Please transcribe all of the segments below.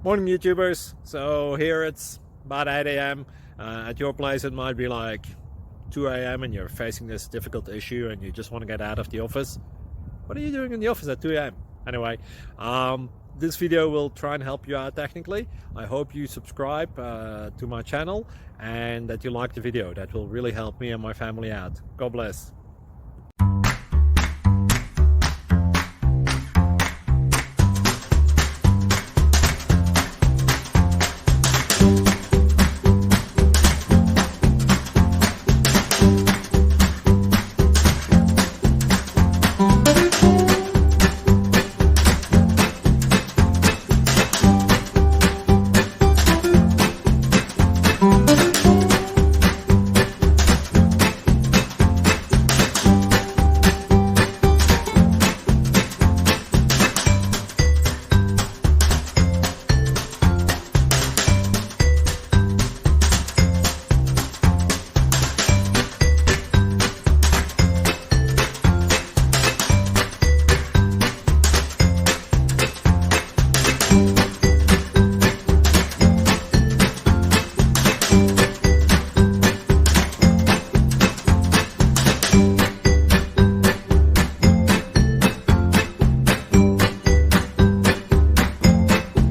Morning YouTubers. So here it's about 8 a.m. At your place it might be like 2 a.m. and you're facing this difficult issue and you just want to get out of the office. What are you doing in the office at 2 a.m.? Anyway, this video will try and help you out technically. I hope you subscribe to my channel and that you like the video. That will really help me and my family out. God bless.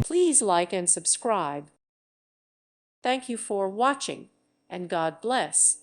Please like and subscribe. Thank you for watching, and God bless.